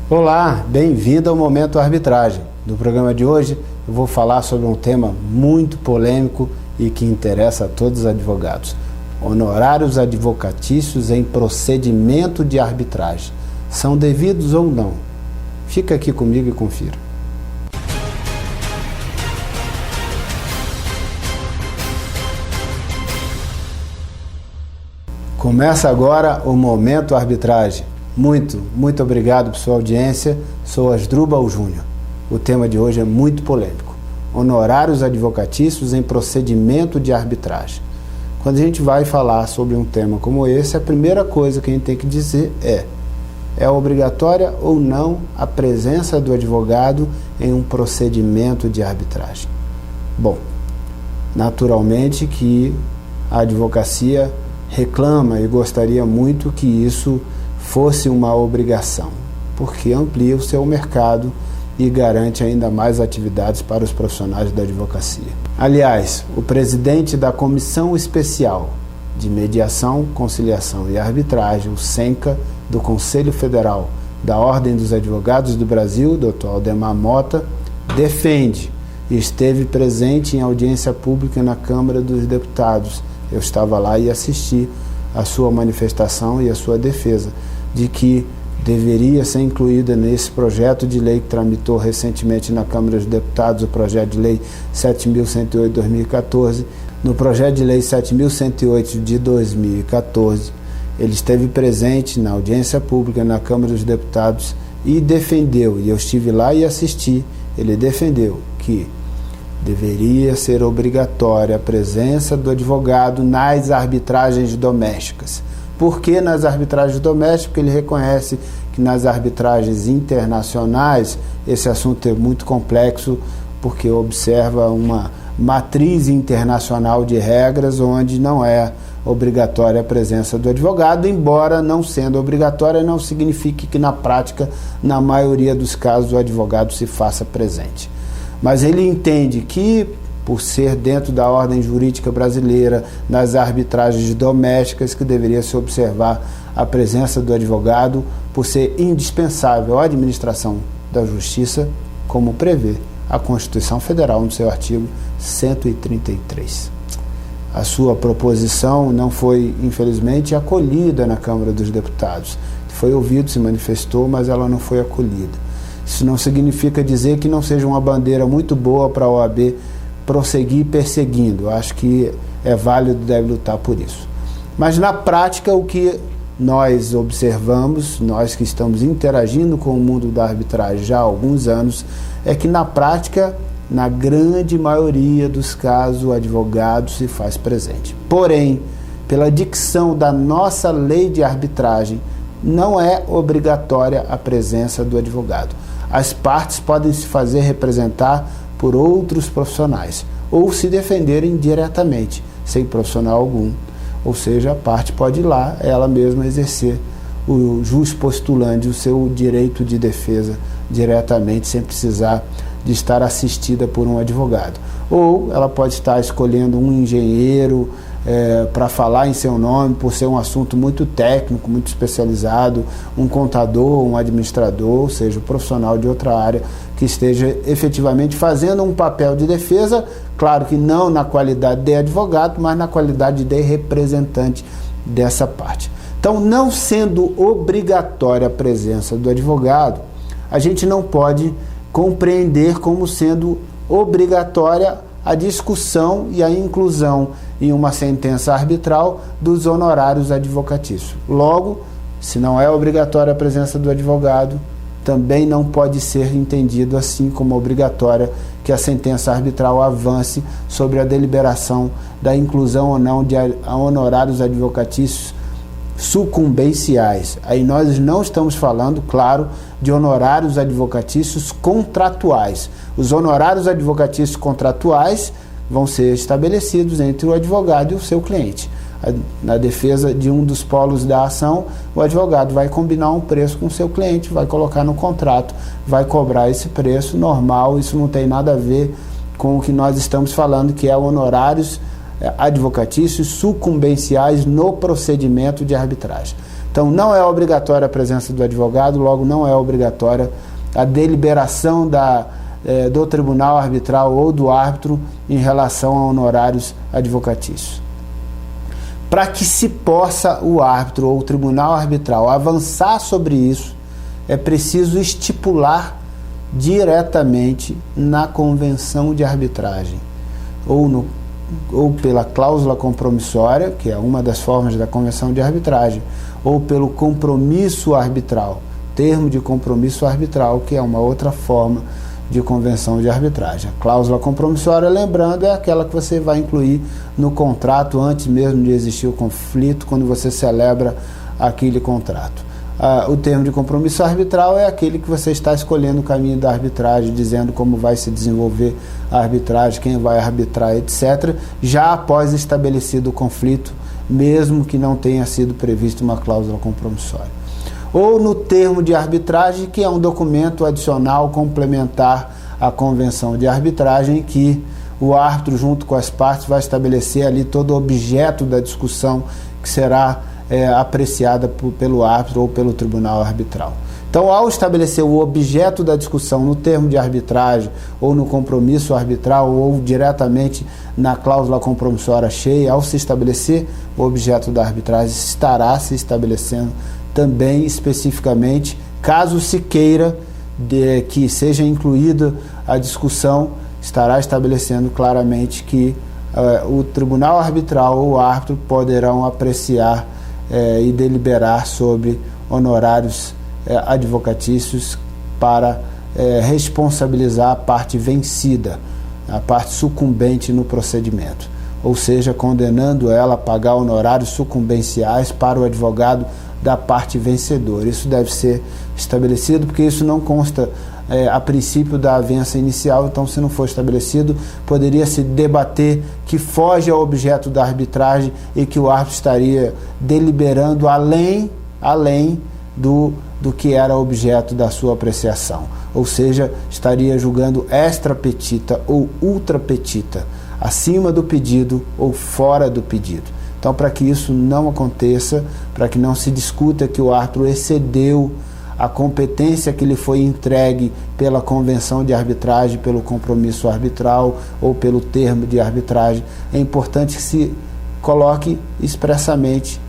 Olá, bem-vindo ao Momento Arbitragem. No programa de hoje eu vou falar sobre um tema muito polêmico e que interessa a todos os advogados. Honorários advocatícios em procedimento de arbitragem. São devidos ou não? Fica aqui comigo e confira. Começa agora o Momento Arbitragem. Muito obrigado por sua audiência. Sou Asdrubal Júnior. O tema de hoje é muito polêmico. Honorários advocatícios em procedimento de arbitragem. Quando a gente vai falar sobre um tema como esse, a primeira coisa que a gente tem que dizer é obrigatória ou não a presença do advogado em um procedimento de arbitragem? Bom, naturalmente que a advocacia reclama e gostaria muito que isso fosse uma obrigação, porque amplia o seu mercado e garante ainda mais atividades para os profissionais da advocacia. Aliás, o presidente da Comissão Especial de Mediação, Conciliação e Arbitragem, o SENCA, do Conselho Federal da Ordem dos Advogados do Brasil, Dr. Aldemar Mota, defende e esteve presente em audiência pública na Câmara dos Deputados. Eu estava lá e assisti a sua manifestação e a sua defesa de que deveria ser incluída nesse projeto de lei que tramitou recentemente na Câmara dos Deputados, o projeto de lei 7.108 de 2014. No projeto de lei 7.108 de 2014, ele esteve presente na audiência pública na Câmara dos Deputados e defendeu, e eu estive lá e assisti, ele defendeu que deveria ser obrigatória a presença do advogado nas arbitragens domésticas. Por que nas arbitragens domésticas? Porque ele reconhece que nas arbitragens internacionais esse assunto é muito complexo, porque observa uma matriz internacional de regras onde não é obrigatória a presença do advogado, embora não sendo obrigatória não signifique que na prática, na maioria dos casos, o advogado se faça presente. Mas ele entende que, por ser dentro da ordem jurídica brasileira, nas arbitragens domésticas, que deveria se observar a presença do advogado, por ser indispensável à administração da justiça, como prevê a Constituição Federal no seu artigo 133. A sua proposição não foi, infelizmente, acolhida na Câmara dos Deputados. Foi ouvido, se manifestou, mas ela não foi acolhida. Isso não significa dizer que não seja uma bandeira muito boa para a OAB prosseguir perseguindo. Acho que é válido e deve lutar por isso. Mas na prática, o que nós observamos, nós que estamos interagindo com o mundo da arbitragem já há alguns anos, é que na prática, na grande maioria dos casos, o advogado se faz presente. Porém, pela dicção da nossa lei de arbitragem, não é obrigatória a presença do advogado. As partes podem se fazer representar por outros profissionais ou se defenderem diretamente, sem profissional algum. Ou seja, a parte pode ir lá, ela mesma exercer o jus postulante, o seu direito de defesa diretamente, sem precisar de estar assistida por um advogado. Ou ela pode estar escolhendo um engenheiro para falar em seu nome, por ser um assunto muito técnico, muito especializado, um contador, um administrador, ou seja, um profissional de outra área que esteja efetivamente fazendo um papel de defesa, claro que não na qualidade de advogado, mas na qualidade de representante dessa parte. Então, não sendo obrigatória a presença do advogado, a gente não pode compreender como sendo obrigatória a discussão e a inclusão em uma sentença arbitral dos honorários advocatícios. Logo, se não é obrigatória a presença do advogado, também não pode ser entendido assim como obrigatória que a sentença arbitral avance sobre a deliberação da inclusão ou não de honorários advocatícios sucumbenciais. Aí nós não estamos falando, claro, de honorários advocatícios contratuais. Os honorários advocatícios contratuais vão ser estabelecidos entre o advogado e o seu cliente. Na defesa de um dos polos da ação, o advogado vai combinar um preço com o seu cliente, vai colocar no contrato, vai cobrar esse preço normal. Isso não tem nada a ver com o que nós estamos falando, que é honorários advocatícios sucumbenciais no procedimento de arbitragem. Então, não é obrigatória a presença do advogado, logo não é obrigatória a deliberação do tribunal arbitral ou do árbitro em relação a honorários advocatícios. Para que se possa o árbitro ou o tribunal arbitral avançar sobre isso, é preciso estipular diretamente na convenção de arbitragem, ou pela cláusula compromissória, que é uma das formas da convenção de arbitragem, ou pelo compromisso arbitral, termo de compromisso arbitral, que é uma outra forma de convenção de arbitragem. A cláusula compromissória, lembrando, é aquela que você vai incluir no contrato antes mesmo de existir o conflito, quando você celebra aquele contrato. O termo de compromisso arbitral é aquele que você está escolhendo o caminho da arbitragem, dizendo como vai se desenvolver a arbitragem, quem vai arbitrar, etc., já após estabelecido o conflito, mesmo que não tenha sido previsto uma cláusula compromissória. Ou no termo de arbitragem, que é um documento adicional complementar à convenção de arbitragem, que o árbitro, junto com as partes, vai estabelecer ali todo o objeto da discussão que será apreciada pelo árbitro ou pelo tribunal arbitral. Então, ao estabelecer o objeto da discussão no termo de arbitragem ou no compromisso arbitral ou diretamente na cláusula compromissória cheia, ao se estabelecer o objeto da arbitragem, estará se estabelecendo também especificamente, caso se queira que seja incluída a discussão, estará estabelecendo claramente que o tribunal arbitral ou o árbitro poderão apreciar e deliberar sobre honorários advocatícios para responsabilizar a parte vencida, a parte sucumbente no procedimento, ou seja, condenando ela a pagar honorários sucumbenciais para o advogado da parte vencedora. Isso deve ser estabelecido, porque isso não consta a princípio da avença inicial. Então, se não for estabelecido, poderia se debater que foge ao objeto da arbitragem e que o árbitro estaria deliberando além do que era objeto da sua apreciação, ou seja, estaria julgando extra petita ou ultra petita, acima do pedido ou fora do pedido. Então, para que isso não aconteça, para que não se discuta que o árbitro excedeu a competência que lhe foi entregue pela convenção de arbitragem, pelo compromisso arbitral ou pelo termo de arbitragem, é importante que se coloque expressamente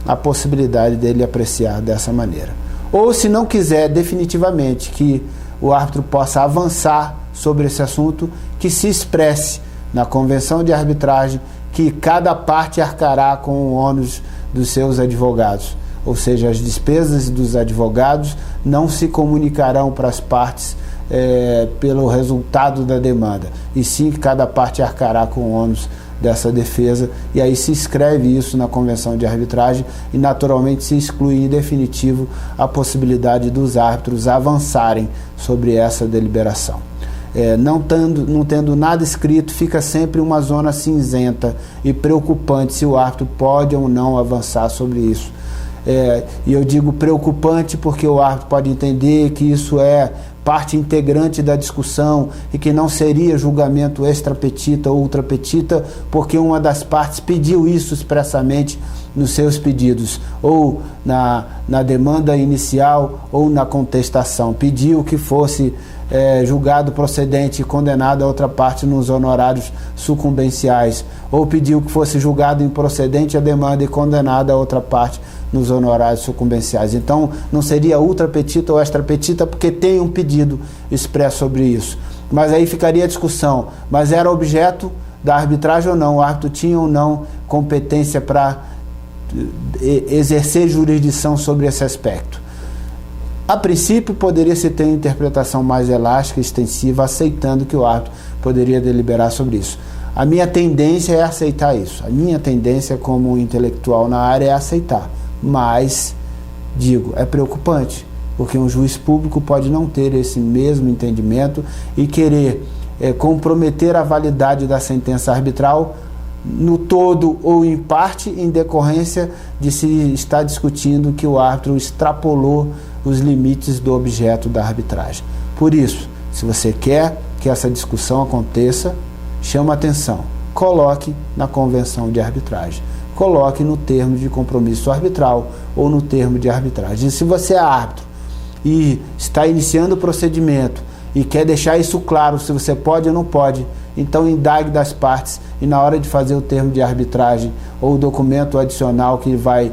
a possibilidade dele apreciar dessa maneira. Ou, se não quiser definitivamente que o árbitro possa avançar sobre esse assunto, que se expresse na convenção de arbitragem que cada parte arcará com o ônus dos seus advogados, ou seja, as despesas dos advogados não se comunicarão para as partes pelo resultado da demanda, e sim que cada parte arcará com o ônus dessa defesa, e aí se escreve isso na convenção de arbitragem e naturalmente se exclui em definitivo a possibilidade dos árbitros avançarem sobre essa deliberação. Não tendo nada escrito, fica sempre uma zona cinzenta e preocupante se o árbitro pode ou não avançar sobre isso. E eu digo preocupante porque o árbitro pode entender que isso é parte integrante da discussão e que não seria julgamento extra petita ou ultra petita, porque uma das partes pediu isso expressamente nos seus pedidos, ou na demanda inicial ou na contestação, pediu que fosse julgado procedente e condenado a outra parte nos honorários sucumbenciais, ou pediu que fosse julgado improcedente a demanda e condenado a outra parte nos honorários sucumbenciais. Então, não seria ultra petita ou extra petita, porque tem um pedido expresso sobre isso. Mas aí ficaria a discussão, mas era objeto da arbitragem ou não? O árbitro tinha ou não competência para exercer jurisdição sobre esse aspecto? A princípio, poderia-se ter uma interpretação mais elástica e extensiva, aceitando que o árbitro poderia deliberar sobre isso. A minha tendência é aceitar isso. A minha tendência como intelectual na área é aceitar. Mas, digo, é preocupante, porque um juiz público pode não ter esse mesmo entendimento e querer comprometer a validade da sentença arbitral no todo ou em parte, em decorrência de se estar discutindo que o árbitro extrapolou os limites do objeto da arbitragem. Por isso, se você quer que essa discussão aconteça, chama atenção. coloque na convenção de arbitragem. Coloque no termo de compromisso arbitral ou no termo de arbitragem. E se você é árbitro e está iniciando o procedimento e quer deixar isso claro, se você pode ou não pode, então indague das partes e na hora de fazer o termo de arbitragem ou o documento adicional que vai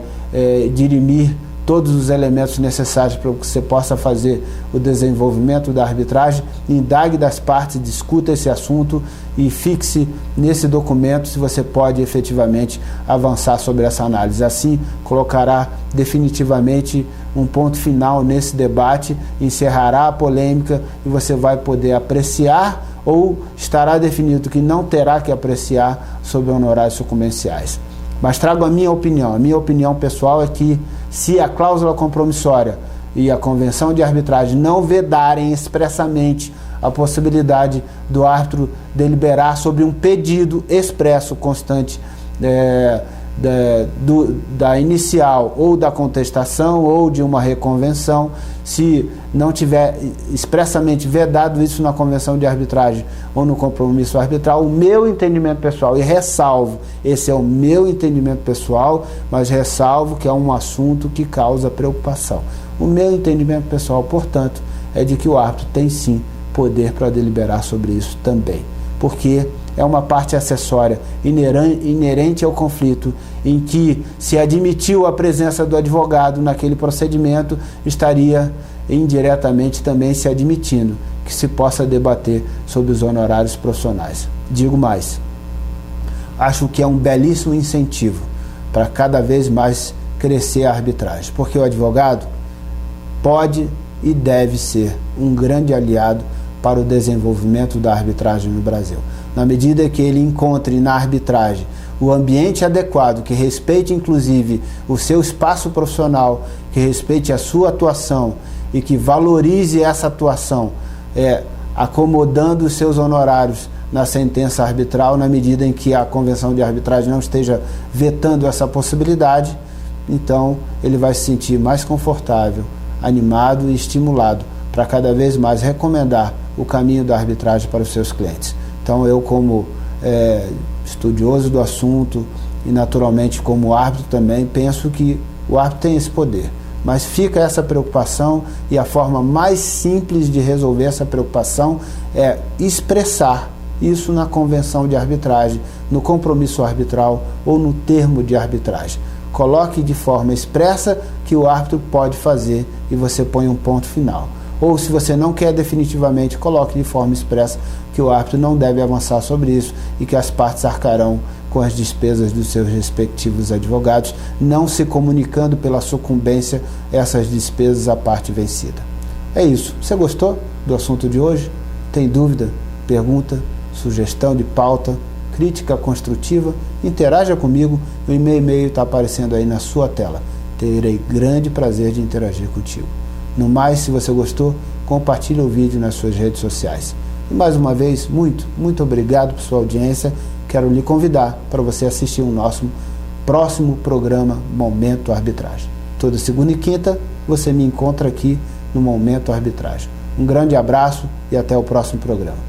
dirimir todos os elementos necessários para que você possa fazer o desenvolvimento da arbitragem, indague das partes, discuta esse assunto e fixe nesse documento se você pode efetivamente avançar sobre essa análise. Assim, colocará definitivamente um ponto final nesse debate, encerrará a polêmica e você vai poder apreciar ou estará definido que não terá que apreciar sobre honorários sucumbenciais. Mas trago a minha opinião pessoal é que se a cláusula compromissória e a convenção de arbitragem não vedarem expressamente a possibilidade do árbitro deliberar sobre um pedido expresso constante da inicial ou da contestação ou de uma reconvenção, se não tiver expressamente vedado isso na convenção de arbitragem ou no compromisso arbitral, o meu entendimento pessoal, e ressalvo, esse é o meu entendimento pessoal, mas ressalvo que é um assunto que causa preocupação. O meu entendimento pessoal, portanto, é de que o árbitro tem sim poder para deliberar sobre isso também, porque é uma parte acessória inerente ao conflito, em que se admitiu a presença do advogado naquele procedimento, estaria indiretamente também se admitindo que se possa debater sobre os honorários profissionais. Digo mais, acho que é um belíssimo incentivo para cada vez mais crescer a arbitragem, porque o advogado pode e deve ser um grande aliado para o desenvolvimento da arbitragem no Brasil. Na medida que ele encontre na arbitragem o ambiente adequado, que respeite inclusive o seu espaço profissional, que respeite a sua atuação e que valorize essa atuação, acomodando os seus honorários na sentença arbitral, na medida em que a convenção de arbitragem não esteja vetando essa possibilidade, então ele vai se sentir mais confortável, animado e estimulado para cada vez mais recomendar o caminho da arbitragem para os seus clientes. Então eu, como estudioso do assunto e naturalmente como árbitro também, penso que o árbitro tem esse poder, mas fica essa preocupação e a forma mais simples de resolver essa preocupação é expressar isso na convenção de arbitragem, no compromisso arbitral ou no termo de arbitragem. Coloque de forma expressa que o árbitro pode fazer e você põe um ponto final. Ou se você não quer definitivamente, coloque de forma expressa que o árbitro não deve avançar sobre isso e que as partes arcarão com as despesas dos seus respectivos advogados, não se comunicando pela sucumbência essas despesas à parte vencida. É isso. Você gostou do assunto de hoje? Tem dúvida, pergunta, sugestão de pauta, crítica construtiva? Interaja comigo, o e-mail está aparecendo aí na sua tela. Terei grande prazer de interagir contigo. No mais, se você gostou, compartilhe o vídeo nas suas redes sociais. E mais uma vez, muito obrigado por sua audiência. Quero lhe convidar para você assistir o nosso próximo programa Momento Arbitragem. Toda segunda e quinta você me encontra aqui no Momento Arbitragem. Um grande abraço e até o próximo programa.